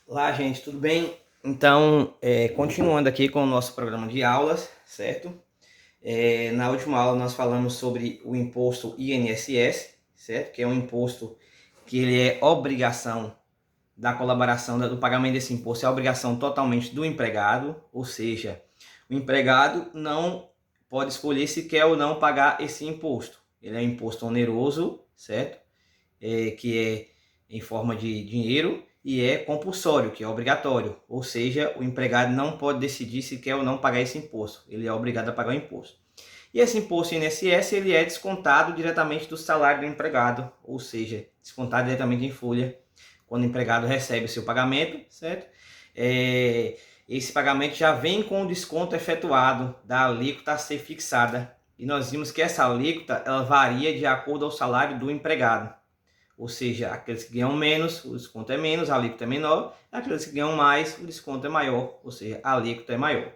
Olá, gente, tudo bem? Então, continuando aqui com o nosso programa de aulas, certo? Na última aula nós falamos sobre o imposto INSS, certo? Que é um imposto que ele é obrigação da colaboração, do pagamento desse imposto, é obrigação totalmente do empregado, ou seja, o empregado não pode escolher se quer ou não pagar esse imposto. Ele é um imposto oneroso, certo? Que é em forma de dinheiro, e é compulsório, que é obrigatório, ou seja, o empregado não pode decidir se quer ou não pagar esse imposto, ele é obrigado a pagar o imposto. E esse imposto INSS ele é descontado diretamente do salário do empregado, ou seja, descontado diretamente em folha, quando o empregado recebe o seu pagamento, certo? Esse pagamento já vem com o desconto efetuado da alíquota a ser fixada, e nós vimos que essa alíquota ela varia de acordo ao salário do empregado. Ou seja, aqueles que ganham menos, o desconto é menos, a alíquota é menor. Aqueles que ganham mais, o desconto é maior, ou seja, a alíquota é maior.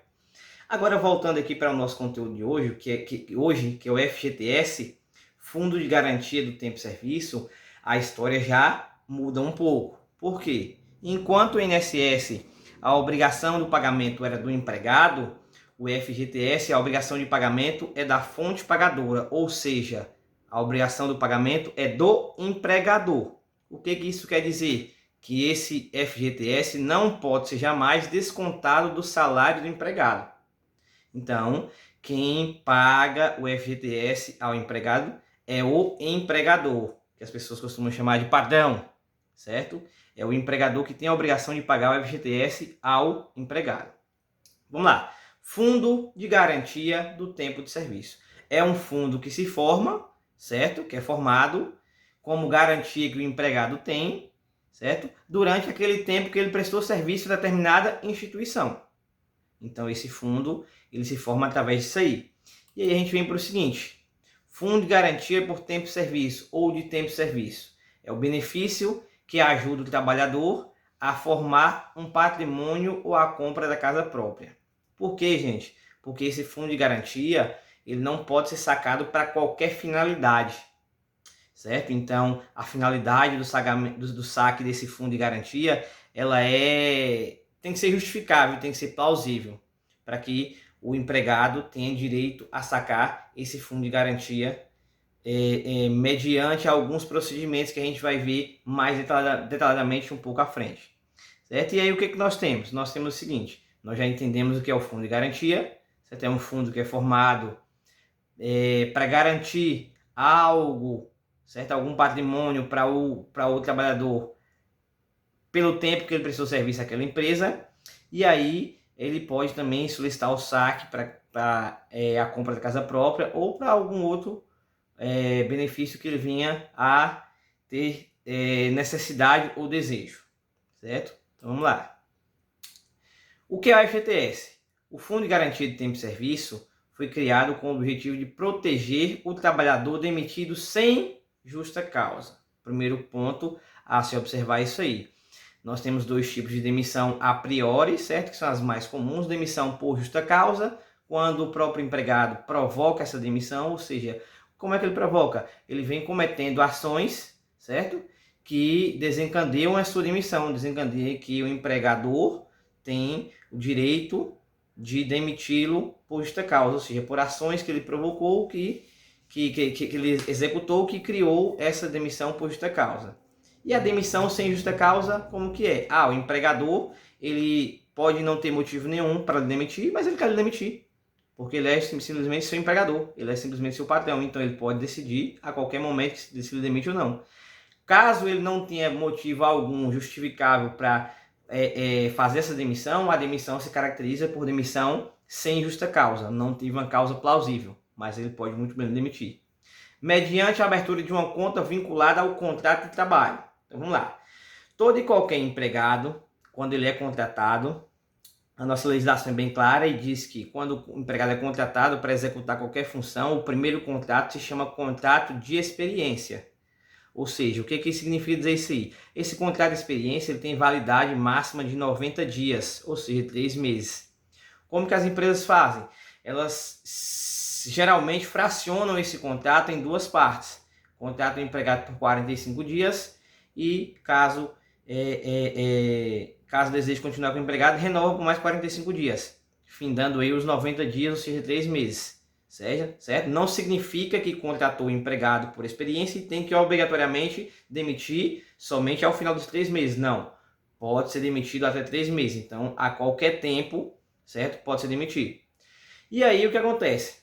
Agora, voltando aqui para o nosso conteúdo de hoje, que é o FGTS, Fundo de Garantia do Tempo de Serviço, a história já muda um pouco. Por quê? Enquanto o INSS, a obrigação do pagamento era do empregado, o FGTS, a obrigação de pagamento é da fonte pagadora, ou seja, a obrigação do pagamento é do empregador. O que isso quer dizer? Que esse FGTS não pode ser jamais descontado do salário do empregado. Então, quem paga o FGTS ao empregado é o empregador, que as pessoas costumam chamar de patrão, certo? É o empregador que tem a obrigação de pagar o FGTS ao empregado. Vamos lá. Fundo de Garantia do Tempo de Serviço. É um fundo que se forma, certo? Que é formado como garantia que o empregado tem, certo? Durante aquele tempo que ele prestou serviço a determinada instituição. Então, esse fundo, ele se forma através disso aí. E aí a gente vem para o seguinte: Fundo de Garantia por Tempo de Serviço ou de Tempo de Serviço. É o benefício que ajuda o trabalhador a formar um patrimônio ou a compra da casa própria. Por quê, gente? Porque esse fundo de garantia, ele não pode ser sacado para qualquer finalidade, certo? Então, a finalidade do saque desse fundo de garantia, ela tem que ser justificável, tem que ser plausível, para que o empregado tenha direito a sacar esse fundo de garantia mediante alguns procedimentos que a gente vai ver mais detalhadamente um pouco à frente, certo? E aí o que nós temos? Nós temos o seguinte: nós já entendemos o que é o fundo de garantia. Você tem um fundo que é formado para garantir algo, certo? Algum patrimônio para o trabalhador pelo tempo que ele prestou serviço àquela empresa. E aí ele pode também solicitar o saque para a compra da casa própria ou para algum outro benefício que ele venha a ter necessidade ou desejo, certo? Então vamos lá. O que é o FGTS? O Fundo de Garantia de Tempo de Serviço foi criado com o objetivo de proteger o trabalhador demitido sem justa causa. Primeiro ponto a se observar isso aí. Nós temos dois tipos de demissão a priori, certo? Que são as mais comuns: demissão por justa causa, quando o próprio empregado provoca essa demissão, ou seja, como é que ele provoca? Ele vem cometendo ações, certo? Que desencadeiam a sua demissão, desencadeiam que o empregador tem o direito de demiti-lo por justa causa, ou seja, por ações que ele provocou, que ele executou, que criou essa demissão por justa causa. E a demissão sem justa causa, como que é? O empregador, ele pode não ter motivo nenhum para demitir, mas ele quer demitir, porque ele é simplesmente seu empregador, ele é simplesmente seu patrão, então ele pode decidir a qualquer momento se ele demite ou não. Caso ele não tenha motivo algum justificável para fazer essa demissão, a demissão se caracteriza por demissão sem justa causa, não teve uma causa plausível, mas ele pode muito bem demitir. Mediante a abertura de uma conta vinculada ao contrato de trabalho. Então vamos lá. Todo e qualquer empregado, quando ele é contratado, a nossa legislação é bem clara e diz que quando o empregado é contratado para executar qualquer função, o primeiro contrato se chama contrato de experiência. Ou seja, o que significa dizer isso aí? Esse contrato de experiência ele tem validade máxima de 90 dias, ou seja, 3 meses. Como que as empresas fazem? Elas geralmente fracionam esse contrato em duas partes. Contrato do empregado por 45 dias e caso caso deseje continuar com o empregado, renova por mais 45 dias, findando aí os 90 dias, ou seja, 3 meses. Certo? Não significa que contratou o empregado por experiência e tem que obrigatoriamente demitir somente ao final dos 3 meses. Não. Pode ser demitido até 3 meses. Então, a qualquer tempo, certo? Pode ser demitido. E aí, o que acontece?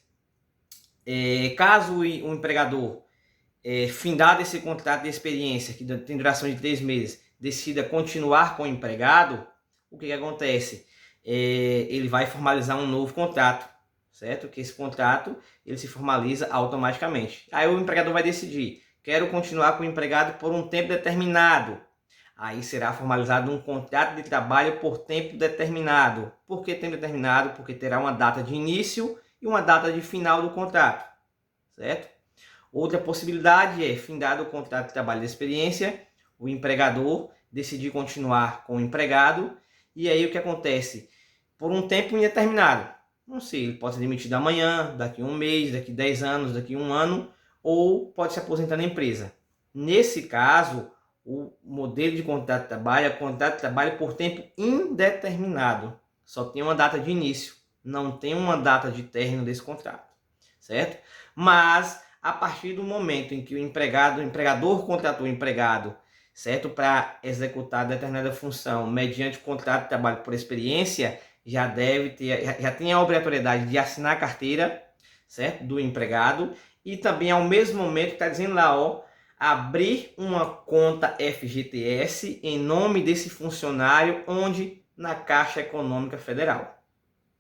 Caso o empregador, findado esse contrato de experiência, que tem duração de 3 meses, decida continuar com o empregado, o que acontece? Ele vai formalizar um novo contrato, certo? Que esse contrato ele se formaliza automaticamente. Aí o empregador vai decidir, quero continuar com o empregado por um tempo determinado. Aí será formalizado um contrato de trabalho por tempo determinado. Por que tempo determinado? Porque terá uma data de início e uma data de final do contrato, certo? Outra possibilidade é, findado o contrato de trabalho de experiência, o empregador decidir continuar com o empregado, e aí o que acontece? Por um tempo indeterminado. Não sei, ele pode ser demitido amanhã, daqui a um mês, daqui a 10 anos, daqui a um ano, ou pode se aposentar na empresa. Nesse caso, o modelo de contrato de trabalho é contrato de trabalho por tempo indeterminado. Só tem uma data de início, não tem uma data de término desse contrato, certo? Mas a partir do momento em que o empregador contratou o empregado, certo, para executar determinada função mediante contrato de trabalho por experiência, já tem a obrigatoriedade de assinar a carteira, certo, do empregado, e também ao mesmo momento está dizendo lá, ó, abrir uma conta FGTS em nome desse funcionário, onde na Caixa Econômica Federal,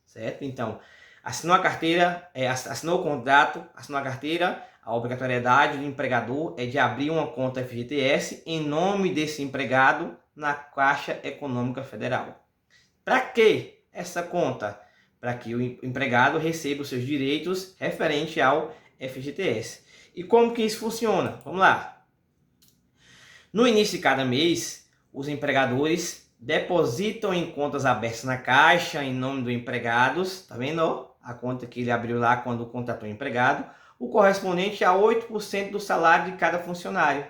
certo? Então, assinou a carteira, assinou o contrato, assinou a carteira, a obrigatoriedade do empregador é de abrir uma conta FGTS em nome desse empregado na Caixa Econômica Federal. Para que essa conta? Para que o empregado receba os seus direitos referente ao FGTS. E como que isso funciona? Vamos lá. No início de cada mês, os empregadores depositam em contas abertas na Caixa em nome do empregado, tá vendo? A conta que ele abriu lá quando contratou o empregado, o correspondente a 8% do salário de cada funcionário.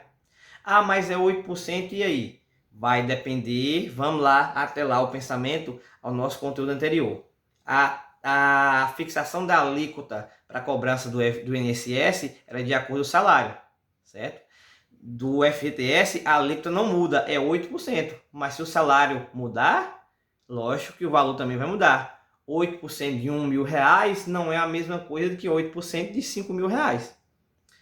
Ah, mas é 8%, e aí? Vai depender, vamos lá, atrelar o pensamento ao nosso conteúdo anterior. A fixação da alíquota para a cobrança do INSS era de acordo com o salário, certo? Do FGTS, a alíquota não muda, é 8%. Mas se o salário mudar, lógico que o valor também vai mudar. 8% de R$1.000 não é a mesma coisa do que 8% de R$5.000,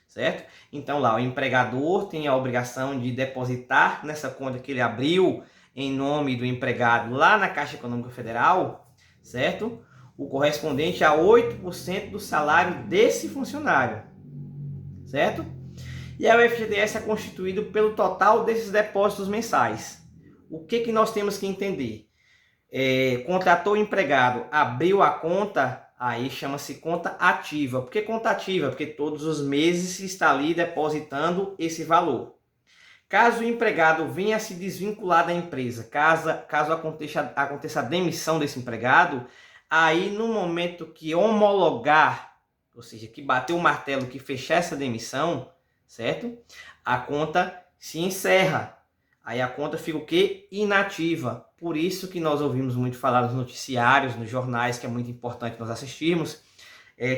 certo? Então lá, o empregador tem a obrigação de depositar nessa conta que ele abriu em nome do empregado lá na Caixa Econômica Federal, certo? O correspondente a 8% do salário desse funcionário, certo? E aí o FGTS é constituído pelo total desses depósitos mensais. O que nós temos que entender? Contratou o empregado, abriu a conta, aí chama-se conta ativa. Por que conta ativa? Porque todos os meses está ali depositando esse valor. Caso o empregado venha a se desvincular da empresa, caso aconteça a demissão desse empregado, aí no momento que homologar, ou seja, que bater o martelo, que fechar essa demissão, certo? A conta se encerra. Aí a conta fica o quê? Inativa. Por isso que nós ouvimos muito falar nos noticiários, nos jornais, que é muito importante nós assistirmos,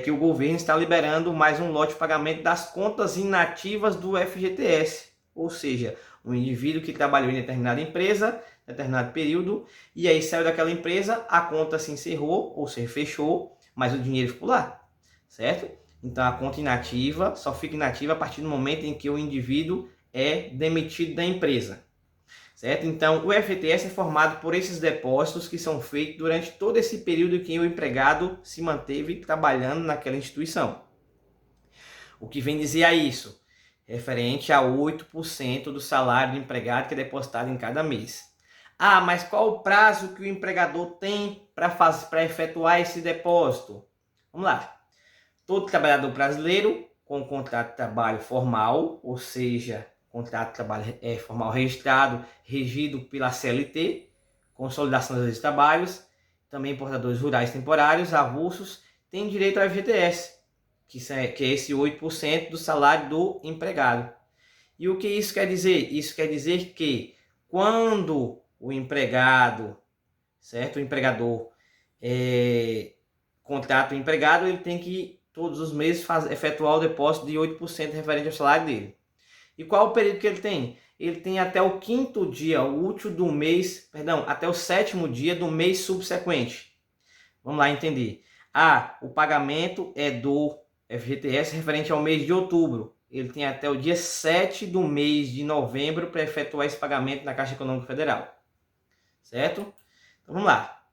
que o governo está liberando mais um lote de pagamento das contas inativas do FGTS. Ou seja, um indivíduo que trabalhou em determinada empresa, determinado período, e aí saiu daquela empresa, a conta se encerrou, ou seja, fechou, mas o dinheiro ficou lá, certo? Então a conta inativa só fica inativa a partir do momento em que o indivíduo é demitido da empresa, certo? Então o FGTS é formado por esses depósitos que são feitos durante todo esse período em que o empregado se manteve trabalhando naquela instituição. O que vem dizer a isso? Referente a 8% do salário do empregado que é depositado em cada mês. Ah, mas qual o prazo que o empregador tem para efetuar esse depósito? Vamos lá. Todo trabalhador brasileiro com contrato de trabalho formal, ou seja, contrato de trabalho formal registrado, regido pela CLT, Consolidação das Leis de Trabalhos, também portadores rurais temporários, avulsos, tem direito ao FGTS, que é esse 8% do salário do empregado. E o que isso quer dizer? Isso quer dizer que quando o empregado, certo? O empregador contrata o empregado, ele tem que todos os meses efetuar o depósito de 8% referente ao salário dele. E qual o período que ele tem? Ele tem até o 5º dia útil do mês, perdão, até o 7º dia do mês subsequente. Vamos lá entender. O pagamento é do FGTS referente ao mês de outubro. Ele tem até o dia 7 do mês de novembro para efetuar esse pagamento na Caixa Econômica Federal. Certo? Então vamos lá.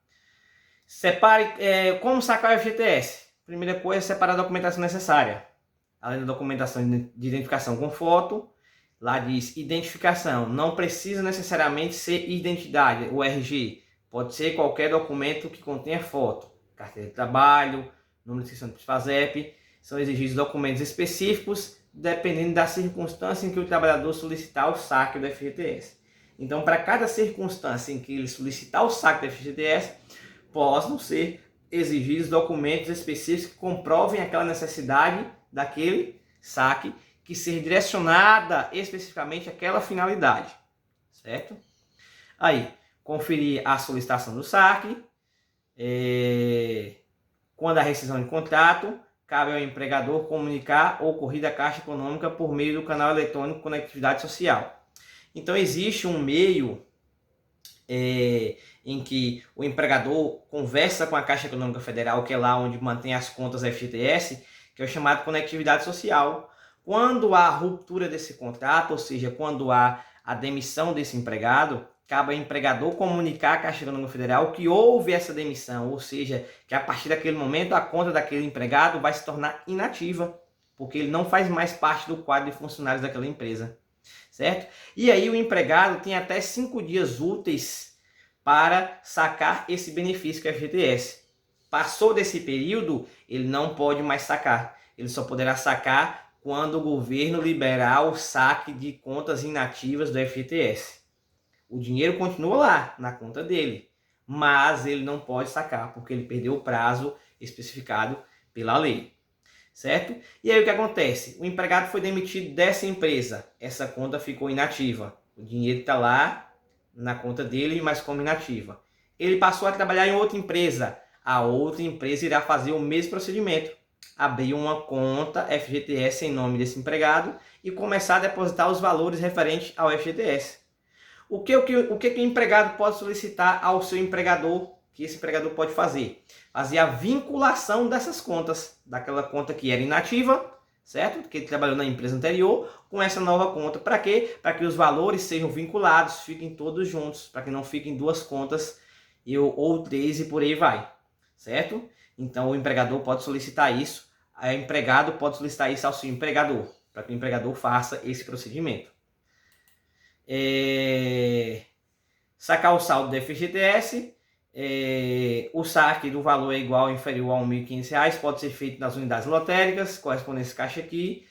Separe, como sacar o FGTS? Primeira coisa, separar a documentação necessária. Além da documentação de identificação com foto, lá diz identificação. Não precisa necessariamente ser identidade, o RG. Pode ser qualquer documento que contenha foto. Carteira de trabalho, número de inscrição do PIS/PASEP. São exigidos documentos específicos, dependendo da circunstância em que o trabalhador solicitar o saque do FGTS. Então, para cada circunstância em que ele solicitar o saque do FGTS, possam ser exigidos documentos específicos que comprovem aquela necessidade daquele saque, que seja direcionada especificamente àquela finalidade, certo? Aí, conferir a solicitação do saque, quando a rescisão de contrato, cabe ao empregador comunicar o ocorrido à Caixa Econômica por meio do canal eletrônico Conectividade Social. Então, existe um meio em que o empregador conversa com a Caixa Econômica Federal, que é lá onde mantém as contas FGTS, que é o chamado Conectividade Social. Quando há ruptura desse contrato, ou seja, quando há a demissão desse empregado, cabe ao empregador comunicar à Caixa Econômica Federal que houve essa demissão, ou seja, que a partir daquele momento a conta daquele empregado vai se tornar inativa, porque ele não faz mais parte do quadro de funcionários daquela empresa, certo? E aí o empregado tem até 5 dias úteis para sacar esse benefício que é o FGTS. Passou desse período, ele não pode mais sacar. Ele só poderá sacar quando o governo liberar o saque de contas inativas do FGTS. O dinheiro continua lá, na conta dele, mas ele não pode sacar, porque ele perdeu o prazo especificado pela lei, certo? E aí o que acontece? O empregado foi demitido dessa empresa, essa conta ficou inativa. O dinheiro está lá na conta dele, mas como inativa. Ele passou a trabalhar em outra empresa, a outra empresa irá fazer o mesmo procedimento. Abrir uma conta FGTS em nome desse empregado e começar a depositar os valores referentes ao FGTS. O que o empregado pode solicitar ao seu empregador, que esse empregador pode fazer? Fazer a vinculação dessas contas, daquela conta que era inativa, certo? Que ele trabalhou na empresa anterior, com essa nova conta. Para quê? Para que os valores sejam vinculados, fiquem todos juntos, para que não fiquem 2 contas ou 3 e por aí vai, certo? Então o empregador pode solicitar isso, o empregado pode solicitar isso ao seu empregador, para que o empregador faça esse procedimento. Sacar o saldo do FGTS, o saque do valor é igual ou inferior a R$ 1.500, pode ser feito nas unidades lotéricas, correspondência caixa aqui,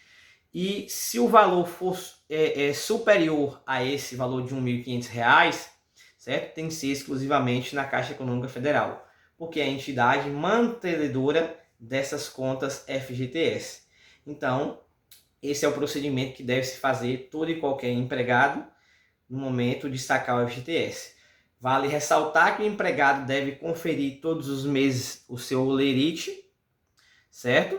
e se o valor for superior a esse valor de R$ 1.500, certo? Tem que ser exclusivamente na Caixa Econômica Federal, porque é a entidade mantenedora dessas contas FGTS. Então, esse é o procedimento que deve se fazer todo e qualquer empregado no momento de sacar o FGTS. Vale ressaltar que o empregado deve conferir todos os meses o seu lerite, certo?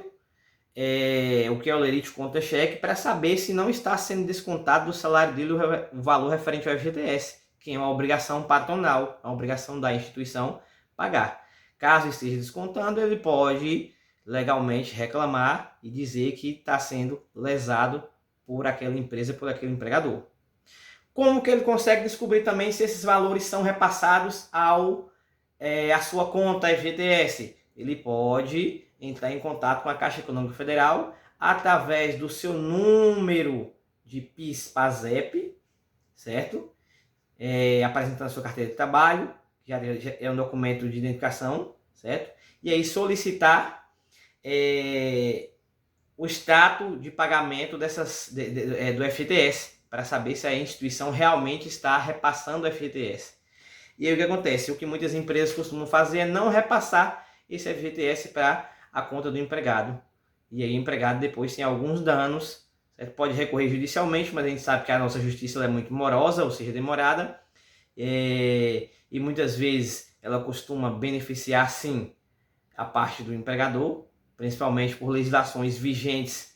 O que é o lerite conta-cheque, para saber se não está sendo descontado do salário dele o valor referente ao FGTS, que é uma obrigação patronal, uma obrigação da instituição pagar. Caso esteja descontando, ele pode legalmente reclamar e dizer que está sendo lesado por aquela empresa, por aquele empregador. Como que ele consegue descobrir também se esses valores são repassados à sua conta FGTS? Ele pode entrar em contato com a Caixa Econômica Federal através do seu número de PIS/PASEP, certo? Apresentando a sua carteira de trabalho, que já é um documento de identificação, certo? E aí solicitar o extrato de pagamento do FGTS, para saber se a instituição realmente está repassando o FGTS. E aí o que acontece? O que muitas empresas costumam fazer é não repassar esse FGTS para a conta do empregado. E aí o empregado depois tem alguns danos, certo? Pode recorrer judicialmente, mas a gente sabe que a nossa justiça é muito morosa, ou seja, demorada, e muitas vezes ela costuma beneficiar sim a parte do empregador, principalmente por legislações vigentes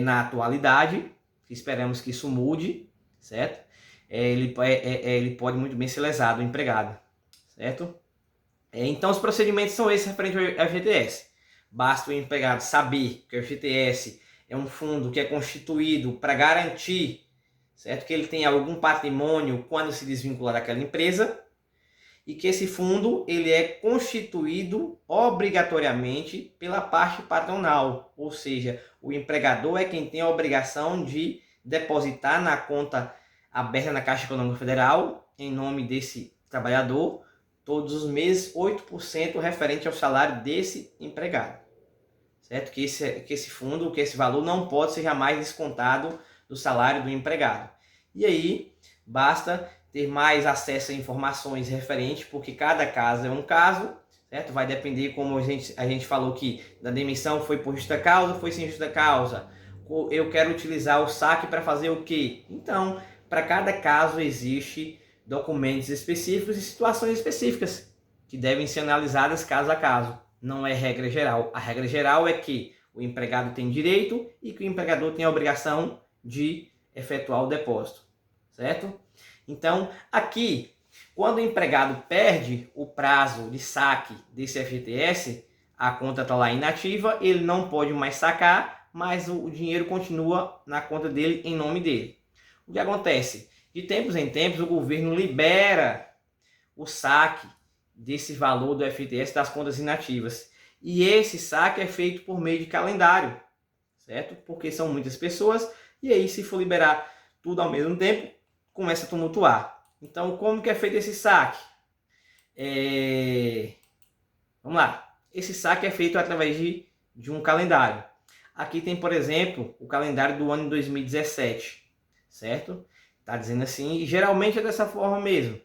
na atualidade, que esperamos que isso mude, certo? Ele pode muito bem ser lesado, o empregado, certo? Então os procedimentos são esses referente ao FGTS. Basta o empregado saber que o FGTS é um fundo que é constituído para garantir, certo, que ele tem algum patrimônio quando se desvincular daquela empresa, e que esse fundo ele é constituído obrigatoriamente pela parte patronal, ou seja, o empregador é quem tem a obrigação de depositar na conta aberta na Caixa Econômica Federal, em nome desse trabalhador, todos os meses 8% referente ao salário desse empregado, certo? Que esse fundo, que esse valor não pode ser jamais descontado do salário do empregado. E aí, basta ter mais acesso a informações referentes, porque cada caso é um caso, certo? Vai depender, como a gente falou que da demissão foi por justa causa, foi sem justa causa. Eu quero utilizar o saque para fazer o quê? Então, para cada caso existe documentos específicos e situações específicas que devem ser analisadas caso a caso. Não é regra geral. A regra geral é que o empregado tem direito e que o empregador tem a obrigação de efetuar o depósito, certo? Então, aqui, quando o empregado perde o prazo de saque desse FGTS, a conta está lá inativa, ele não pode mais sacar, mas o dinheiro continua na conta dele, em nome dele. O que acontece? De tempos em tempos, o governo libera o saque desse valor do FGTS das contas inativas. E esse saque é feito por meio de calendário, certo? Porque são muitas pessoas, e aí se for liberar tudo ao mesmo tempo, começa a tumultuar. Então, como que é feito esse saque? Vamos lá. Esse saque é feito através de um calendário. Aqui tem, por exemplo, o calendário do ano 2017, certo? Tá dizendo assim, e geralmente é dessa forma mesmo,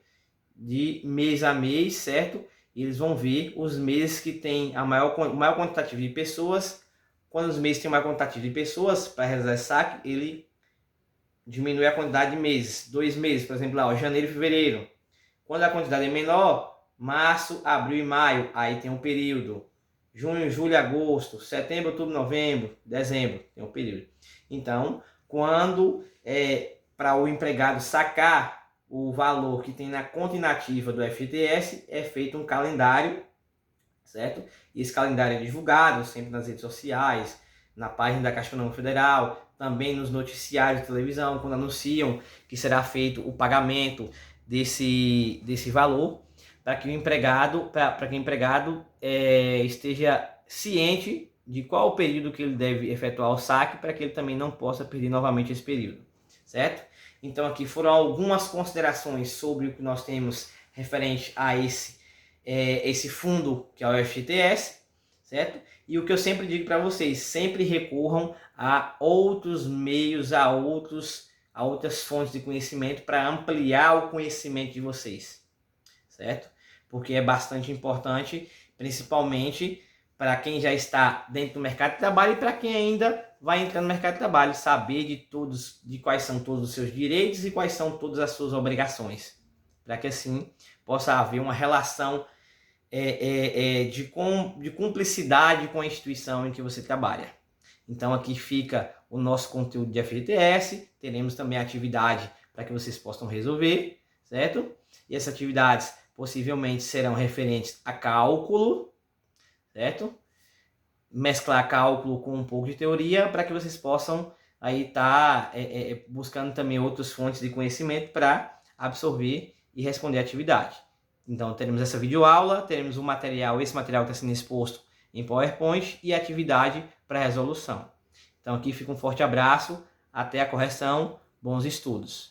de mês a mês, certo? E eles vão ver os meses que tem o maior quantitativo de pessoas. Quando os meses têm o maior quantitativo de pessoas, para realizar esse saque, ele diminui a quantidade de meses. 2 meses, por exemplo, lá, janeiro e fevereiro. Quando a quantidade é menor, março, abril e maio, aí tem um período. Junho, julho, agosto, setembro, outubro, novembro, dezembro, tem um período. Então, quando para o empregado sacar o valor que tem na conta inativa do FGTS, é feito um calendário, certo? E esse calendário é divulgado sempre nas redes sociais, na página da Caixa Econômica Federal, também nos noticiários de televisão, quando anunciam que será feito o pagamento desse valor, para que o empregado, esteja ciente de qual o período que ele deve efetuar o saque, para que ele também não possa perder novamente esse período, certo? Então aqui foram algumas considerações sobre o que nós temos referente a esse fundo que é o FGTS, certo? E o que eu sempre digo para vocês, sempre recorram a outros meios, a outras fontes de conhecimento para ampliar o conhecimento de vocês, certo? Porque é bastante importante, principalmente para quem já está dentro do mercado de trabalho e para quem ainda vai entrar no mercado de trabalho, saber de quais são todos os seus direitos e quais são todas as suas obrigações, para que assim possa haver uma relação de cumplicidade com a instituição em que você trabalha. Então aqui fica o nosso conteúdo de FGTS, teremos também atividade para que vocês possam resolver, certo? E essas atividades possivelmente serão referentes a cálculo, certo? Mesclar cálculo com um pouco de teoria para que vocês possam aí estar buscando também outras fontes de conhecimento para absorver e responder a atividade. Então teremos essa videoaula, teremos esse material que está sendo exposto em PowerPoint e atividade para resolução. Então aqui fica um forte abraço, até a correção, bons estudos.